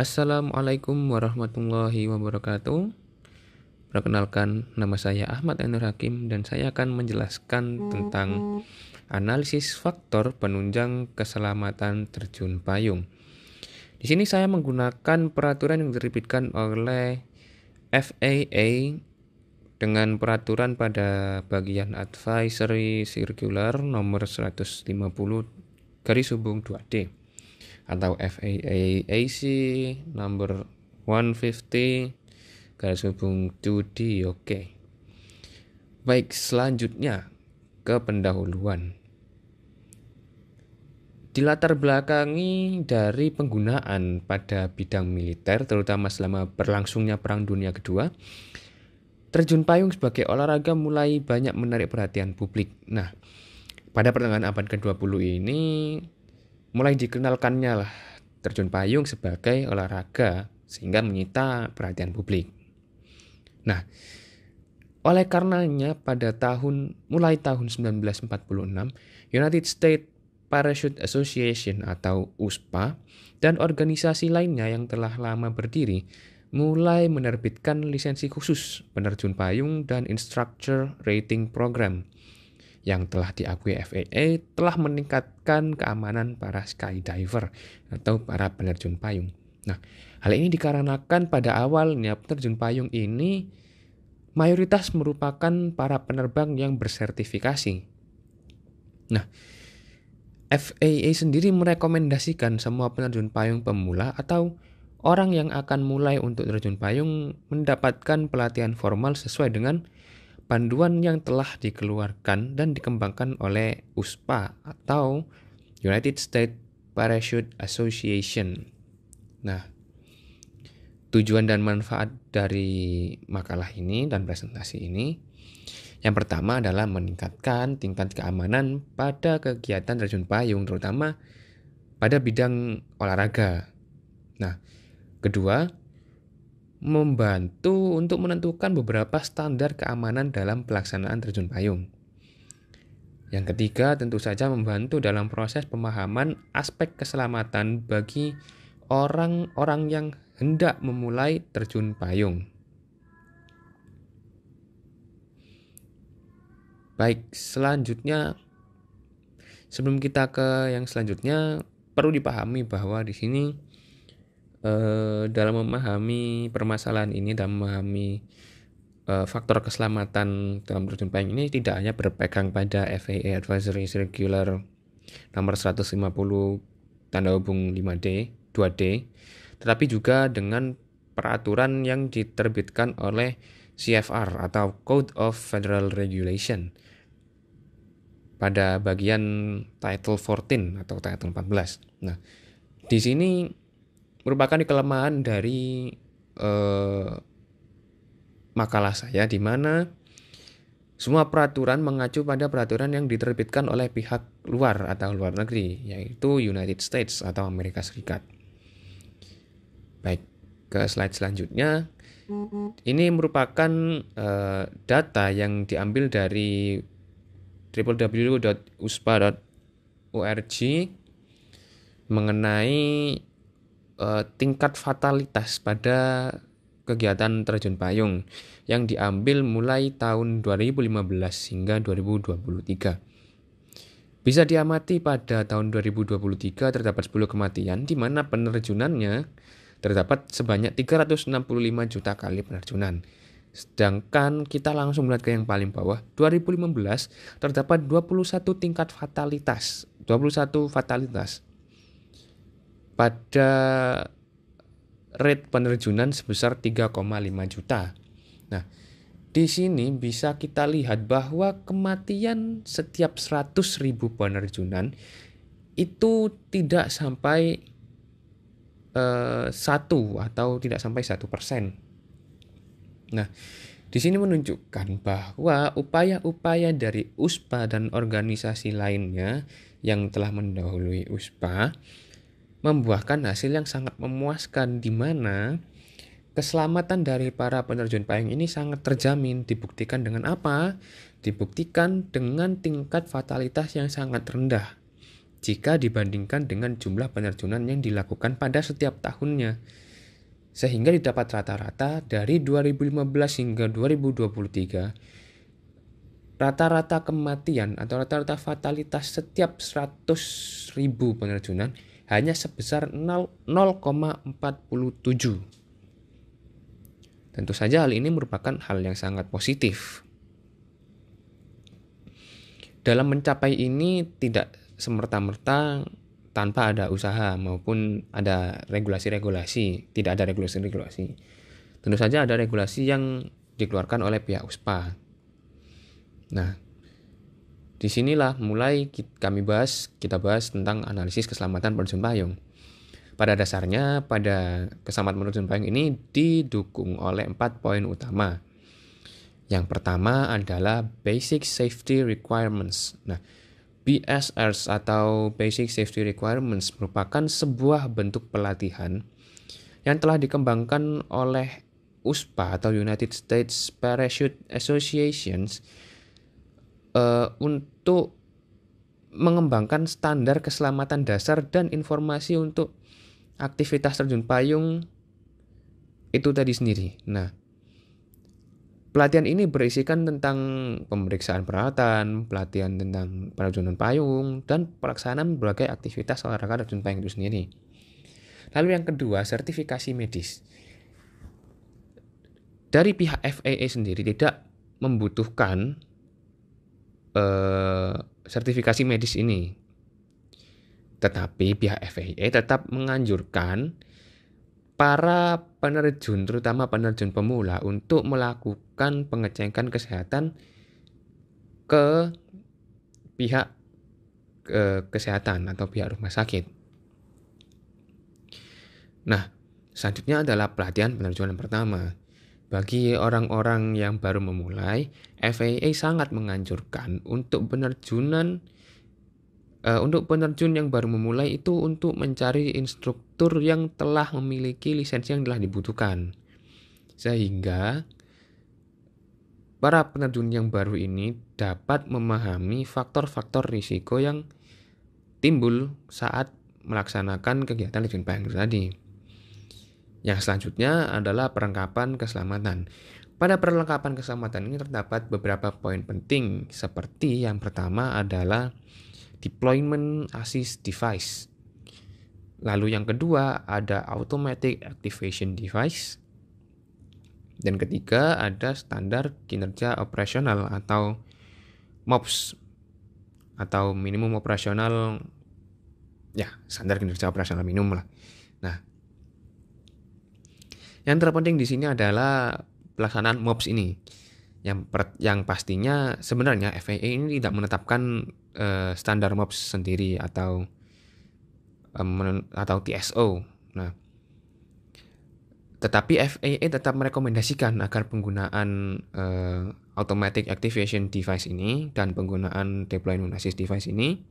Assalamualaikum warahmatullahi wabarakatuh. Perkenalkan, nama saya Ahmad Ainur Hakim dan saya akan menjelaskan tentang analisis faktor penunjang keselamatan terjun payung. Di sini saya menggunakan peraturan yang diterbitkan oleh FAA dengan peraturan pada bagian Advisory Circular nomor 150/2D atau FAA AC number 150/2D. Oke. Baik, selanjutnya ke pendahuluan. Dilatar belakangi dari penggunaan pada bidang militer, terutama selama berlangsungnya Perang Dunia Kedua, terjun payung sebagai olahraga mulai banyak menarik perhatian publik. Nah, pada pertengahan abad ke-20 ini mulai dikenalkannya lah terjun payung sebagai olahraga sehingga menyita perhatian publik. Nah, oleh karenanya pada mulai tahun 1946, United States Parachute Association atau USPA dan organisasi lainnya yang telah lama berdiri mulai menerbitkan lisensi khusus penerjun payung dan instructor rating program yang telah diakui FAA telah meningkatkan keamanan para skydiver atau para penerjun payung. Nah, hal ini dikarenakan pada awalnya penerjun payung ini mayoritas merupakan para penerbang yang bersertifikasi. Nah, FAA sendiri merekomendasikan semua penerjun payung pemula atau orang yang akan mulai untuk terjun payung mendapatkan pelatihan formal sesuai dengan panduan yang telah dikeluarkan dan dikembangkan oleh USPA atau United States Parachute Association. Nah, tujuan dan manfaat dari makalah ini dan presentasi ini, yang pertama adalah meningkatkan tingkat keamanan pada kegiatan terjun payung, terutama pada bidang olahraga. Nah, kedua, membantu untuk menentukan beberapa standar keamanan dalam pelaksanaan terjun payung. Yang ketiga, tentu saja membantu dalam proses pemahaman aspek keselamatan bagi orang-orang yang hendak memulai terjun payung. Baik, selanjutnya sebelum kita ke yang selanjutnya perlu dipahami bahwa di sini dalam memahami permasalahan ini, dalam memahami faktor keselamatan dalam terjun payung ini tidak hanya berpegang pada FAA Advisory Circular nomor 150/5D, 2D, tetapi juga dengan peraturan yang diterbitkan oleh CFR atau Code of Federal Regulation pada bagian Title 14 atau Title 14. Nah, di sini merupakan kelemahan dari makalah saya, di mana semua peraturan mengacu pada peraturan yang diterbitkan oleh pihak luar atau luar negeri, yaitu United States atau Amerika Serikat. Baik, ke slide selanjutnya. Ini merupakan data yang diambil dari www.uspa.org mengenai tingkat fatalitas pada kegiatan terjun payung yang diambil mulai tahun 2015 hingga 2023. Bisa diamati pada tahun 2023 terdapat 10 kematian di mana penerjunannya terdapat sebanyak 365 juta kali penerjunan. Sedangkan kita langsung melihat ke yang paling bawah, 2015 terdapat 21 fatalitas pada rate penerjunan sebesar 3,5 juta. Nah, di sini bisa kita lihat bahwa kematian setiap 100.000 penerjunan itu tidak sampai 1 atau tidak sampai 1%. Nah, di sini menunjukkan bahwa upaya-upaya dari USPA dan organisasi lainnya yang telah mendahului USPA membuahkan hasil yang sangat memuaskan, di mana keselamatan dari para penerjun payung ini sangat terjamin. Dibuktikan dengan apa? Dibuktikan dengan tingkat fatalitas yang sangat rendah jika dibandingkan dengan jumlah penerjunan yang dilakukan pada setiap tahunnya. Sehingga didapat rata-rata dari 2015 hingga 2023, rata-rata kematian atau rata-rata fatalitas setiap 100.000 penerjunan hanya sebesar 0,47. Tentu saja hal ini merupakan hal yang sangat positif. Dalam mencapai ini tidak semerta-merta tanpa ada usaha maupun ada regulasi-regulasi, tidak ada regulasi-regulasi. Tentu saja ada regulasi yang dikeluarkan oleh pihak USPA. Nah, disinilah mulai kita bahas tentang analisis keselamatan penerjun payung. Pada dasarnya, pada keselamatan penerjun payung ini didukung oleh 4 poin utama. Yang pertama adalah Basic Safety Requirements. Nah, BSRs atau Basic Safety Requirements merupakan sebuah bentuk pelatihan yang telah dikembangkan oleh USPA atau United States Parachute Associations untuk mengembangkan standar keselamatan dasar dan informasi untuk aktivitas terjun payung itu tadi sendiri. Nah, pelatihan ini berisikan tentang pemeriksaan peralatan, pelatihan tentang penerjunan payung, dan pelaksanaan berbagai aktivitas olahraga terjun payung itu sendiri. Lalu yang kedua, sertifikasi medis. Dari pihak FAA sendiri tidak membutuhkan sertifikasi medis ini. Tetapi pihak FAA tetap menganjurkan para penerjun, terutama penerjun pemula, untuk melakukan pengecekan kesehatan ke pihak kesehatan atau pihak rumah sakit. Nah, selanjutnya adalah pelatihan penerjunan pertama. Bagi orang-orang yang baru memulai, FAA sangat menganjurkan untuk penerjun yang baru memulai itu untuk mencari instruktur yang telah memiliki lisensi yang telah dibutuhkan. Sehingga para penerjun yang baru ini dapat memahami faktor-faktor risiko yang timbul saat melaksanakan kegiatan terjun payung tadi. Yang selanjutnya adalah perlengkapan keselamatan. Pada perlengkapan keselamatan ini terdapat beberapa poin penting, seperti yang pertama adalah Deployment Assist Device. Lalu yang kedua ada Automatic Activation Device. Dan ketiga ada standar kinerja operasional atau MOPS atau minimum operasional, ya standar kinerja operasional minimum lah. Nah, yang terpenting di sini adalah pelaksanaan MOPS ini. Yang pastinya sebenarnya FAA ini tidak menetapkan standar MOPS sendiri atau TSO. Nah, tetapi FAA tetap merekomendasikan agar penggunaan Automatic Activation Device ini dan penggunaan Deployment Assist Device ini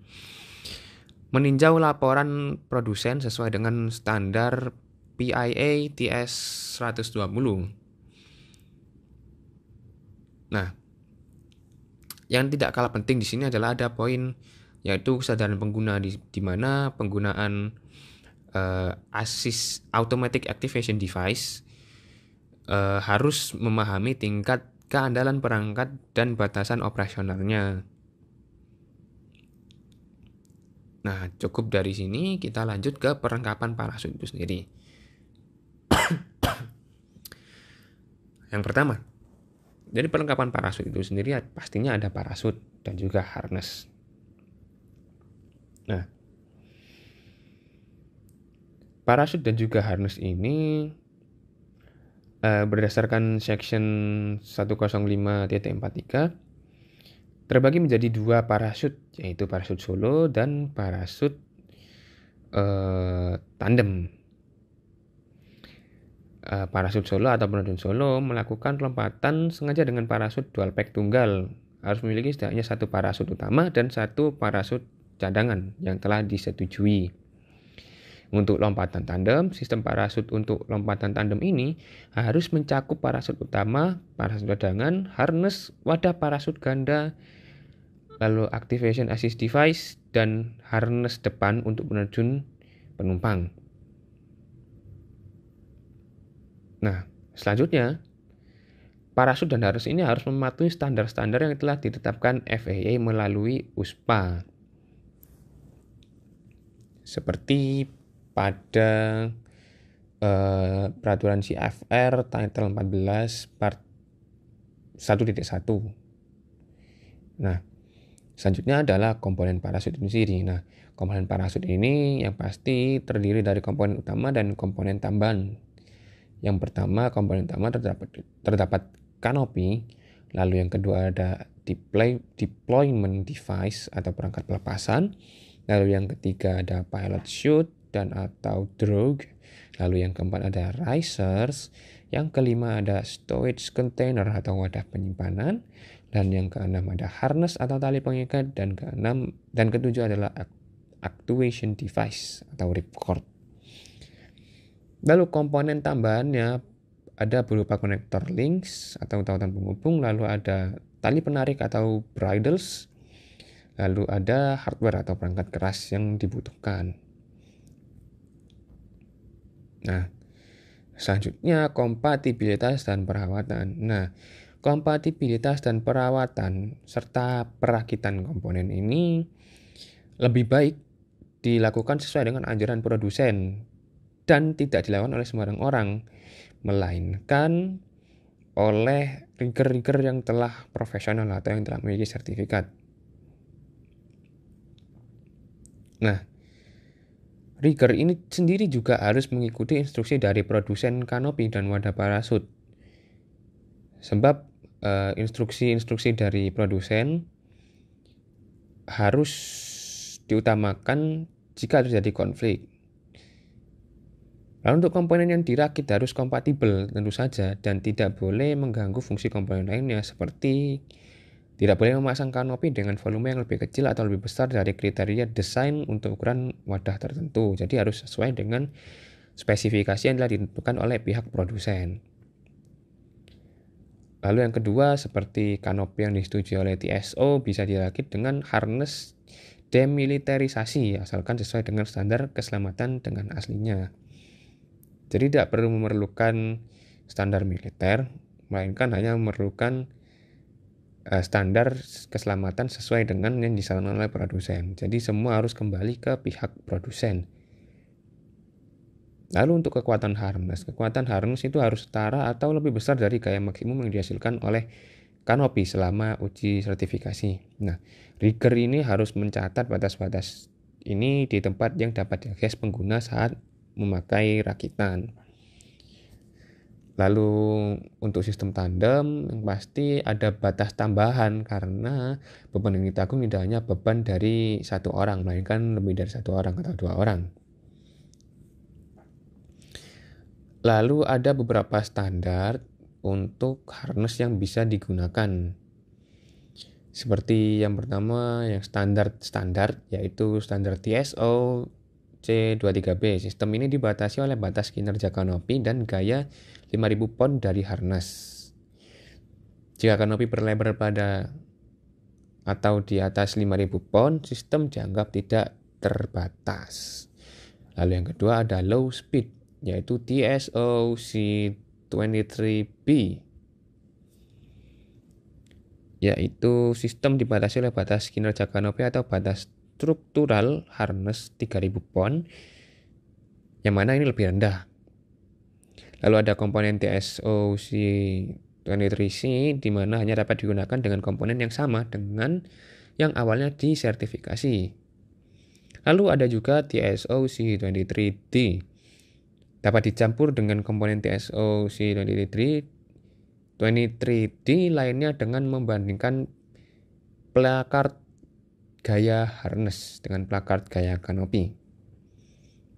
meninjau laporan produsen sesuai dengan standar PIA TS 120. Nah, yang tidak kalah penting di sini adalah ada poin yaitu kesadaran pengguna di mana penggunaan Automatic Activation Device harus memahami tingkat keandalan perangkat dan batasan operasionalnya. Nah, cukup dari sini kita lanjut ke perlengkapan parasut itu sendiri. Yang pertama, dari perlengkapan parasut itu sendiri pastinya ada parasut dan juga harness. Nah, parasut dan juga harness ini berdasarkan section 105.43 terbagi menjadi 2 parasut, yaitu parasut solo dan parasut tandem. Parasut solo atau penerjun solo melakukan lompatan sengaja dengan parasut dual pack tunggal. Harus memiliki setidaknya 1 parasut utama dan 1 parasut cadangan yang telah disetujui. Untuk lompatan tandem, sistem parasut untuk lompatan tandem ini harus mencakup parasut utama, parasut cadangan, harness, wadah parasut ganda, lalu activation assist device, dan harness depan untuk penerjun penumpang. Nah, selanjutnya, parasut dan harness ini harus mematuhi standar-standar yang telah ditetapkan FAA melalui USPA. Seperti pada peraturan CFR Title 14 Part 1.1. Nah, selanjutnya adalah komponen parasut itu sendiri. Nah, komponen parasut ini yang pasti terdiri dari komponen utama dan komponen tambahan. Yang pertama, komponen utama terdapat kanopi, lalu yang kedua ada deployment device atau perangkat pelepasan, lalu yang ketiga ada pilot chute dan atau drogue, lalu yang keempat ada risers, yang kelima ada storage container atau wadah penyimpanan, dan yang keenam ada harness atau tali pengikat, dan ketujuh adalah actuation device atau ripcord. Lalu komponen tambahannya ada berupa konektor links atau tautan penghubung, lalu ada tali penarik atau bridles, lalu ada hardware atau perangkat keras yang dibutuhkan. Nah, selanjutnya kompatibilitas dan perawatan. Nah, kompatibilitas dan perawatan serta perakitan komponen ini lebih baik dilakukan sesuai dengan anjuran produsen dan tidak dilakukan oleh sembarang orang, melainkan oleh rigger-rigger yang telah profesional atau yang telah memiliki sertifikat. Nah, rigger ini sendiri juga harus mengikuti instruksi dari produsen kanopi dan wadah parasut. Sebab instruksi-instruksi dari produsen harus diutamakan jika terjadi konflik. Lalu untuk komponen yang dirakit harus kompatibel tentu saja dan tidak boleh mengganggu fungsi komponen lainnya, seperti tidak boleh memasang kanopi dengan volume yang lebih kecil atau lebih besar dari kriteria desain untuk ukuran wadah tertentu. Jadi harus sesuai dengan spesifikasi yang telah ditentukan oleh pihak produsen. Lalu yang kedua, seperti kanopi yang disetujui oleh TSO bisa dirakit dengan harness demilitarisasi asalkan sesuai dengan standar keselamatan dengan aslinya. Jadi tidak perlu memerlukan standar militer, melainkan hanya memerlukan standar keselamatan sesuai dengan yang disarankan oleh produsen. Jadi semua harus kembali ke pihak produsen. Lalu untuk kekuatan harness itu harus setara atau lebih besar dari gaya maksimum yang dihasilkan oleh kanopi selama uji sertifikasi. Nah, rigger ini harus mencatat batas-batas ini di tempat yang dapat diakses pengguna saat memakai rakitan. Lalu untuk sistem tandem yang pasti ada batas tambahan karena beban yang ditanggung tidak hanya beban dari satu orang, melainkan lebih dari satu orang atau dua orang. Lalu ada beberapa standar untuk harness yang bisa digunakan. Seperti yang pertama yang standar yaitu standar TSO C23B. Sistem ini dibatasi oleh batas kinerja kanopi dan gaya 5000 pound dari harness. Jika kanopi berlebar pada atau di atas 5000 pound, sistem dianggap tidak terbatas. Lalu yang kedua ada low speed, yaitu TSO C23B. Yaitu sistem dibatasi oleh batas kinerja kanopi atau batas struktural harness 3000 pound, yang mana ini lebih rendah. Lalu ada komponen TSOC23C di mana hanya dapat digunakan dengan komponen yang sama dengan yang awalnya disertifikasi. Lalu ada juga TSOC23D. Dapat dicampur dengan komponen TSOC23D lainnya dengan membandingkan plakard gaya harness dengan plakard gaya kanopi.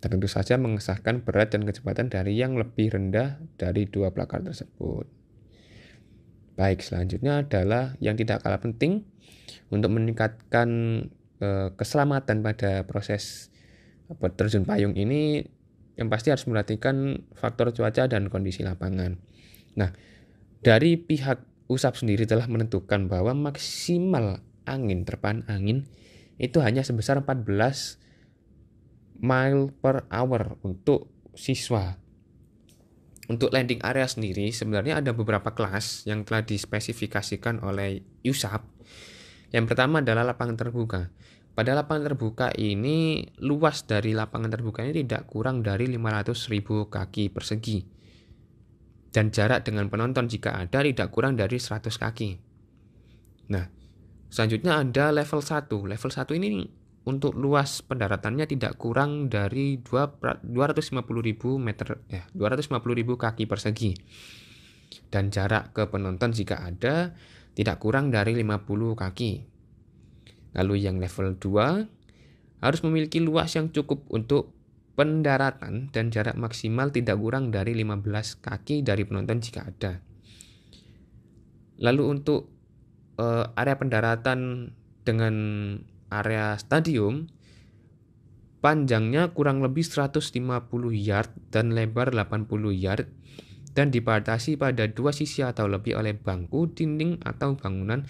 Tentu saja mengesahkan berat dan kecepatan dari yang lebih rendah dari dua plakard tersebut. Baik, selanjutnya adalah yang tidak kalah penting untuk meningkatkan keselamatan pada proses terjun payung ini, yang pasti harus memperhatikan faktor cuaca dan kondisi lapangan. Nah, dari pihak USAP sendiri telah menentukan bahwa maksimal terpaan angin itu hanya sebesar 14 mile per hour untuk siswa. Untuk landing area sendiri sebenarnya ada beberapa kelas yang telah dispesifikasikan oleh USAP. Yang pertama adalah lapangan terbuka. Pada lapangan terbuka ini, luas dari lapangan terbuka ini tidak kurang dari 500.000 kaki persegi. Dan jarak dengan penonton jika ada tidak kurang dari 100 kaki. Nah, selanjutnya ada level 1. Level 1 ini untuk luas pendaratannya tidak kurang dari 250.000 meter 250.000 kaki persegi. Dan jarak ke penonton jika ada tidak kurang dari 50 kaki. Lalu yang level 2 harus memiliki luas yang cukup untuk pendaratan dan jarak maksimal tidak kurang dari 15 kaki dari penonton jika ada. Lalu untuk area pendaratan dengan area stadium, panjangnya kurang lebih 150 yard dan lebar 80 yard dan dibatasi pada dua sisi atau lebih oleh bangku, dinding, atau bangunan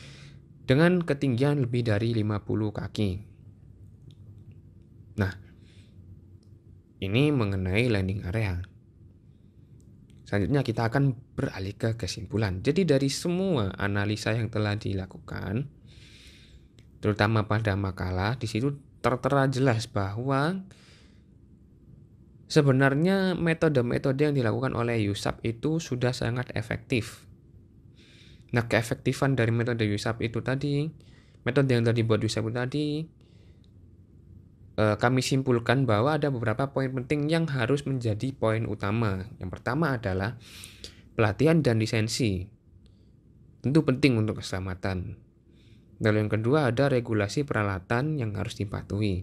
dengan ketinggian lebih dari 50 kaki. Nah, ini mengenai landing area. Selanjutnya kita akan beralih ke kesimpulan. Jadi dari semua analisa yang telah dilakukan, terutama pada makalah, di situ tertera jelas bahwa sebenarnya metode-metode yang dilakukan oleh USAP itu sudah sangat efektif. Nah, keefektifan dari metode USAP itu tadi, metode yang tadi buat USAP itu tadi, kami simpulkan bahwa ada beberapa poin penting yang harus menjadi poin utama. Yang pertama adalah pelatihan dan lisensi. Tentu penting untuk keselamatan. Lalu yang kedua ada regulasi peralatan yang harus dipatuhi.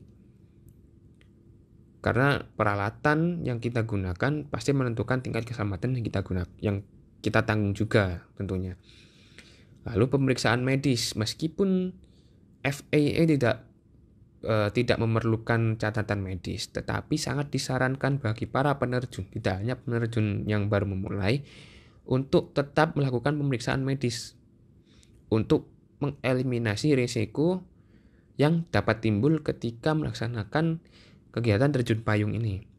Karena peralatan yang kita gunakan pasti menentukan tingkat keselamatan yang kita tanggung juga tentunya. Lalu pemeriksaan medis, meskipun FAA tidak memerlukan catatan medis, tetapi sangat disarankan bagi para penerjun, tidak hanya penerjun yang baru memulai, untuk tetap melakukan pemeriksaan medis untuk mengeliminasi risiko yang dapat timbul ketika melaksanakan kegiatan terjun payung ini.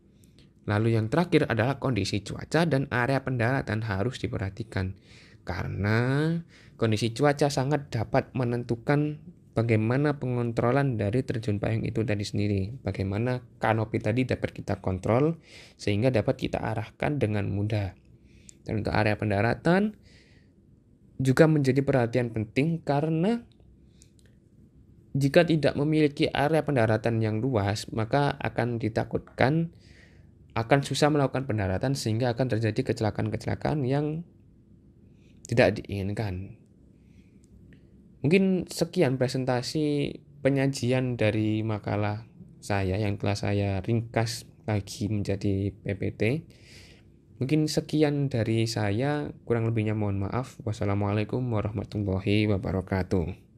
Lalu yang terakhir adalah kondisi cuaca dan area pendaratan harus diperhatikan, karena kondisi cuaca sangat dapat menentukan bagaimana pengontrolan dari terjun payung itu tadi sendiri. Bagaimana kanopi tadi dapat kita kontrol sehingga dapat kita arahkan dengan mudah. Dan untuk area pendaratan juga menjadi perhatian penting karena jika tidak memiliki area pendaratan yang luas, maka akan ditakutkan akan susah melakukan pendaratan sehingga akan terjadi kecelakaan-kecelakaan yang tidak diinginkan. Mungkin sekian presentasi penyajian dari makalah saya yang telah saya ringkas lagi menjadi PPT. Mungkin sekian dari saya, kurang lebihnya mohon maaf. Wassalamualaikum warahmatullahi wabarakatuh.